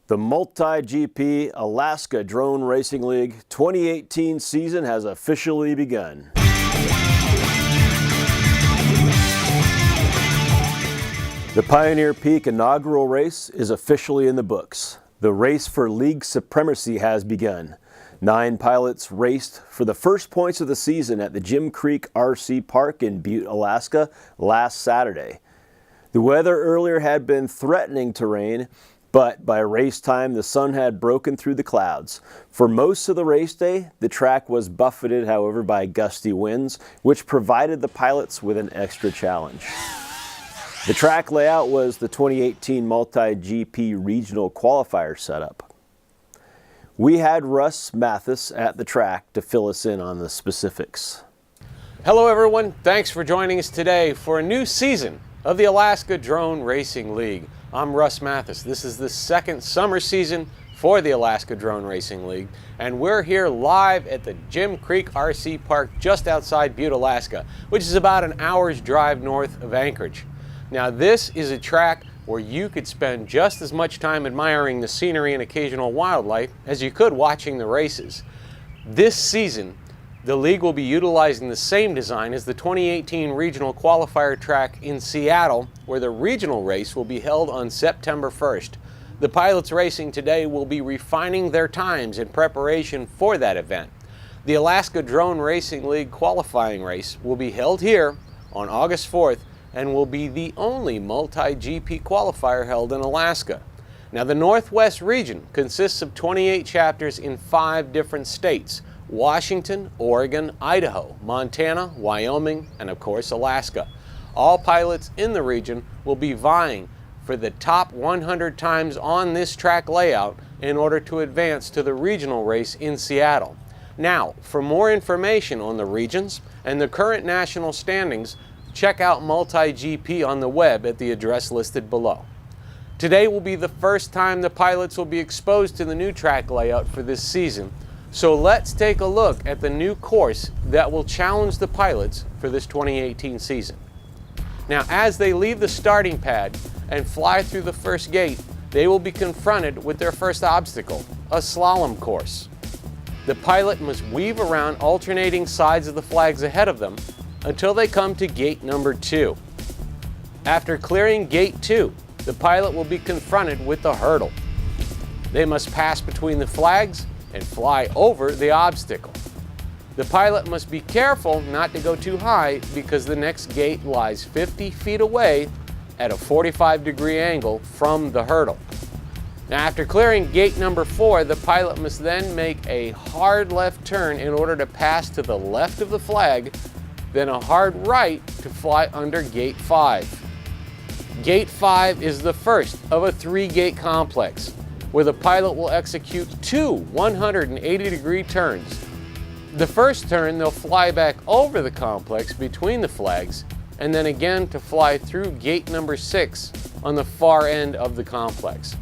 The Multi-GP Alaska Drone Racing League 2018 season has officially begun. The Pioneer Peak Inaugural race is officially in the books. The race for league supremacy has begun. 9 pilots raced for the first points of the season at the Jim Creek RC Park in Butte, Alaska last Saturday. The weather earlier had been threatening to rain, but by race time the sun had broken through the clouds. For most of the race day, the track was buffeted, however, by gusty winds, which provided the pilots with an extra challenge. The track layout was the 2018 Multi-GP Regional Qualifier setup. We had Russ Mathis at the track to fill us in on the specifics. Hello everyone, thanks for joining us today for a new season of the Alaska Drone Racing League. I'm Russ Mathis. This is the second summer season for the Alaska Drone Racing League, and we're here live at the Jim Creek RC Park just outside Butte, Alaska, which is about an hour's drive north of Anchorage. Now this is a track where you could spend just as much time admiring the scenery and occasional wildlife as you could watching the races. This season, the league will be utilizing the same design as the 2018 Regional Qualifier track in Seattle, where the regional race will be held on September 1st. The pilots racing today will be refining their times in preparation for that event. The Alaska Drone Racing League qualifying race will be held here on August 4th and will be the only multi-GP qualifier held in Alaska. Now the Northwest region consists of 28 chapters in 5 different states: Washington, Oregon, Idaho, Montana, Wyoming, and of course Alaska. All pilots in the region will be vying for the top 100 times on this track layout in order to advance to the regional race in Seattle. Now, for more information on the regions and the current national standings, check out Multi-GP on the web at the address listed below. Today will be the first time the pilots will be exposed to the new track layout for this season. So let's take a look at the new course that will challenge the pilots for this 2018 season. Now, as they leave the starting pad and fly through the first gate, they will be confronted with their first obstacle, a slalom course. The pilot must weave around alternating sides of the flags ahead of them until they come to gate number 2. After clearing gate 2, the pilot will be confronted with the hurdle. They must pass between the flags and fly over the obstacle. The pilot must be careful not to go too high because the next gate lies 50 feet away at a 45-degree angle from the hurdle. Now, after clearing gate number 4, the pilot must then make a hard left turn in order to pass to the left of the flag, then a hard right to fly under gate 5. Gate 5 is the first of a 3-gate complex, where the pilot will execute 2 180-degree turns. The first turn, they'll fly back over the complex between the flags, and then again to fly through gate number 6 on the far end of the complex.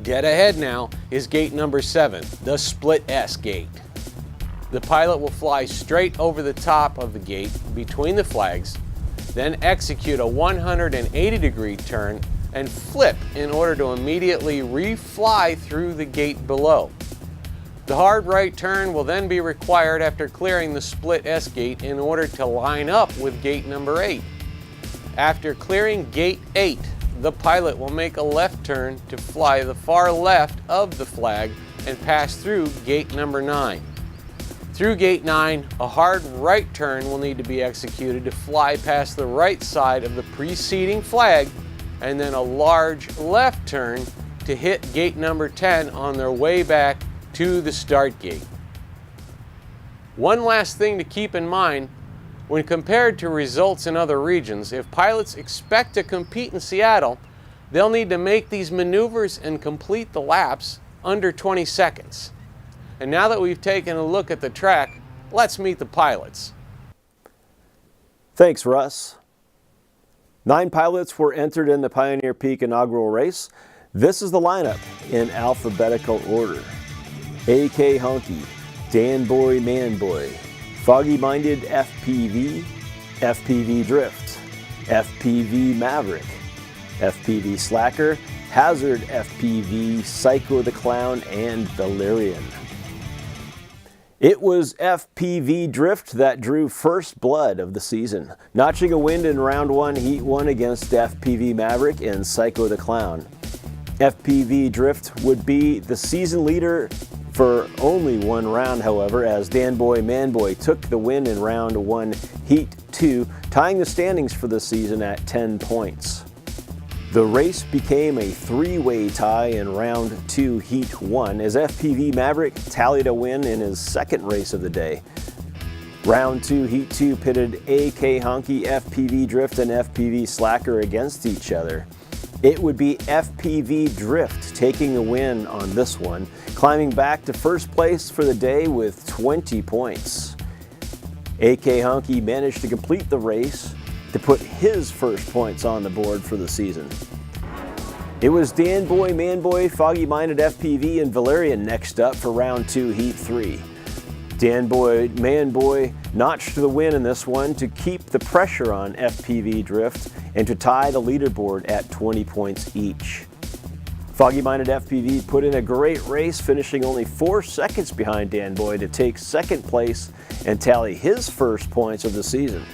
Dead ahead now is gate number 7, the split S gate. The pilot will fly straight over the top of the gate between the flags, then execute a 180-degree turn and flip in order to immediately re-fly through the gate below. The hard right turn will then be required after clearing the split S gate in order to line up with gate number 8. After clearing gate 8, the pilot will make a left turn to fly the far left of the flag and pass through gate number 9. Through gate 9, a hard right turn will need to be executed to fly past the right side of the preceding flag, and then a large left turn to hit gate number 10 on their way back to the start gate. One last thing to keep in mind, when compared to results in other regions, if pilots expect to compete in Seattle, they'll need to make these maneuvers and complete the laps under 20 seconds. And now that we've taken a look at the track, let's meet the pilots. Thanks, Russ. 9 pilots were entered in the Pioneer Peak Inaugural race. This is the lineup in alphabetical order: AK Honky, Danboymanboy, Foggy Minded FPV, FPV Drift, FPVMaverick, FPV Slacker, Hazard FPV, Psycho the Clown, and Valerian. It was FPV Drift that drew first blood of the season, notching a win in round 1, heat 1 against FPVMaverick and Psycho the Clown. FPV Drift would be the season leader for only one round, however, as Danboymanboy took the win in round 1, heat 2, tying the standings for the season at 10 points. The race became a three-way tie in round 2, heat 1, as FPVMaverick tallied a win in his second race of the day. Round 2, heat 2 pitted AK Honky, FPV Drift, and FPV Slacker against each other. It would be FPV Drift taking the win on this one, climbing back to first place for the day with 20 points. AK Honky managed to complete the race to put his first points on the board for the season. It was Danboymanboy, Foggy Minded FPV, and Valerian next up for round 2, heat 3. Danboymanboy notched the win in this one to keep the pressure on FPV Drift and to tie the leaderboard at 20 points each. Foggy Minded FPV put in a great race, finishing only 4 seconds behind Danboy to take second place and tally his first points of the season.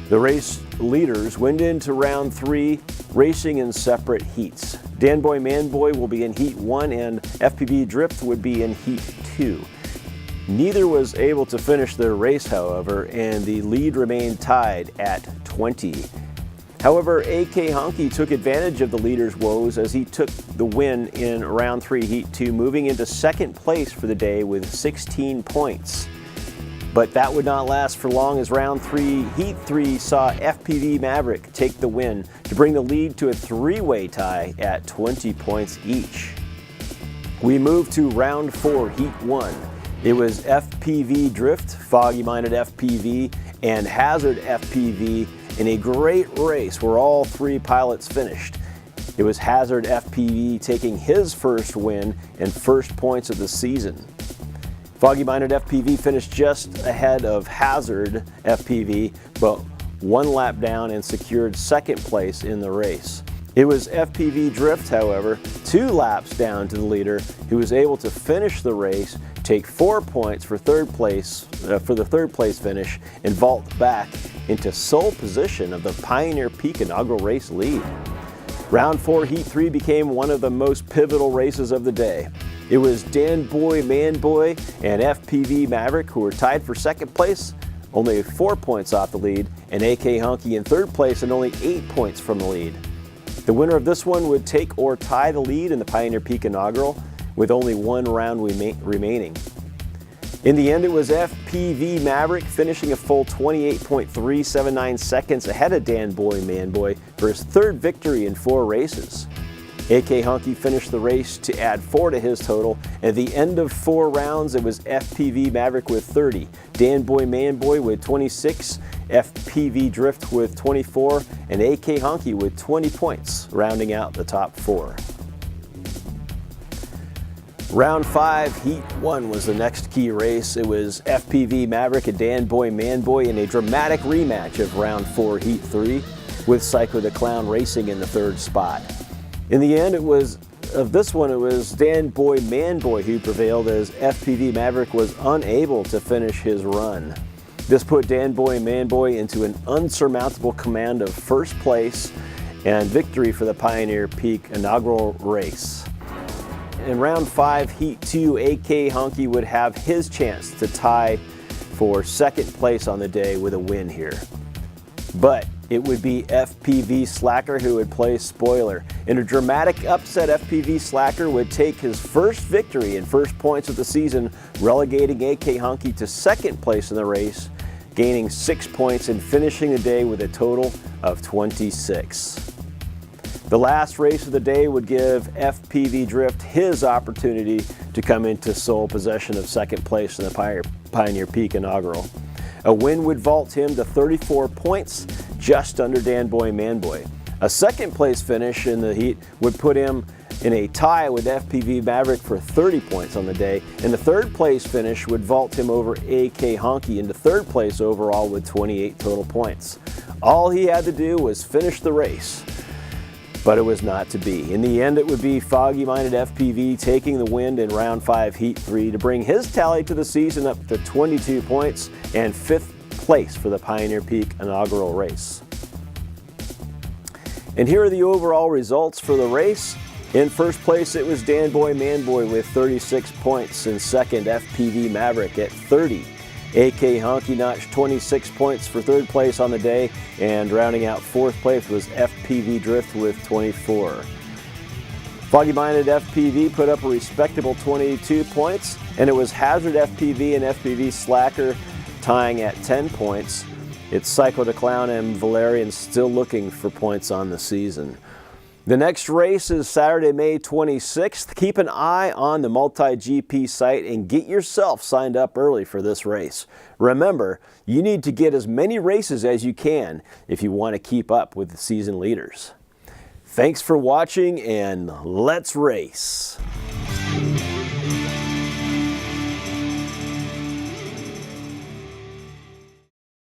The race leaders went into round 3, racing in separate heats. Danboymanboy will be in heat 1 and FPV Drift would be in heat 2. Neither was able to finish their race, however, and the lead remained tied at 20. However, AK Honky took advantage of the leader's woes as he took the win in round 3, heat 2, moving into second place for the day with 16 points. But that would not last for long as round 3, heat 3 saw FPVMaverick take the win to bring the lead to a three-way tie at 20 points each. We move to round 4, heat 1. It was FPV Drift, Foggy Minded FPV, and Hazard FPV in a great race where all 3 pilots finished. It was Hazard FPV taking his first win and first points of the season. Foggy Minded FPV finished just ahead of Hazard FPV, but 1 lap down and secured second place in the race. It was FPV Drift, however, 2 laps down to the leader, who was able to finish the race, take 4 points for the third place finish, and vault back into sole position of the Pioneer Peak Inaugural Race lead. Round 4, heat 3 became one of the most pivotal races of the day. It was Danboymanboy and FPVMaverick who were tied for second place, only 4 points off the lead, and AK Honky in third place and only 8 points from the lead. The winner of this one would take or tie the lead in the Pioneer Peak Inaugural with only 1 round remaining. In the end, it was FPVMaverick finishing a full 28.379 seconds ahead of Danboymanboy for his third victory in 4 races. AK Honky finished the race to add 4 to his total. At the end of 4 rounds, it was FPVMaverick with 30, Danboymanboy with 26, FPV Drift with 24, and AK Honky with 20 points, rounding out the top 4. Round 5, heat 1 was the next key race. It was FPVMaverick and Danboymanboy in a dramatic rematch of round 4, heat 3, with Psycho the Clown racing in the 3rd spot. In the end, it was Danboymanboy who prevailed as FPVMaverick was unable to finish his run. This put Danboymanboy into an unsurmountable command of first place and victory for the Pioneer Peak Inaugural Race. In round 5, heat 2, AK Honky would have his chance to tie for second place on the day with a win here. But it would be FPV Slacker who would play spoiler. In a dramatic upset, FPV Slacker would take his first victory and first points of the season, relegating AK Honky to second place in the race, gaining 6 points and finishing the day with a total of 26. The last race of the day would give FPV Drift his opportunity to come into sole possession of second place in the Pioneer Peak Inaugural. A win would vault him to 34 points, just under Danboymanboy. A second place finish in the heat would put him in a tie with FPVMaverick for 30 points on the day, and the third place finish would vault him over AK Honky into third place overall with 28 total points. All he had to do was finish the race. but it was not to be. In the end, it would be Foggy-Minded FPV taking the win in round 5, heat 3 to bring his tally to the season up to 22 points and 5th place for the Pioneer Peak inaugural race. And here are the overall results for the race. In first place, it was Danboymanboy with 36 points. In second, FPVMaverick at 30. AK Honky notched 26 points for third place on the day, and rounding out fourth place was FPV Drift with 24. Foggy-Minded FPV put up a respectable 22 points, and it was Hazard FPV and FPV Slacker tying at 10 points. It's Psycho the Clown and Valerian still looking for points on the season. The next race is Saturday, May 26th. Keep an eye on the Multi-GP site and get yourself signed up early for this race. Remember, you need to get as many races as you can if you want to keep up with the season leaders. Thanks for watching, and let's race.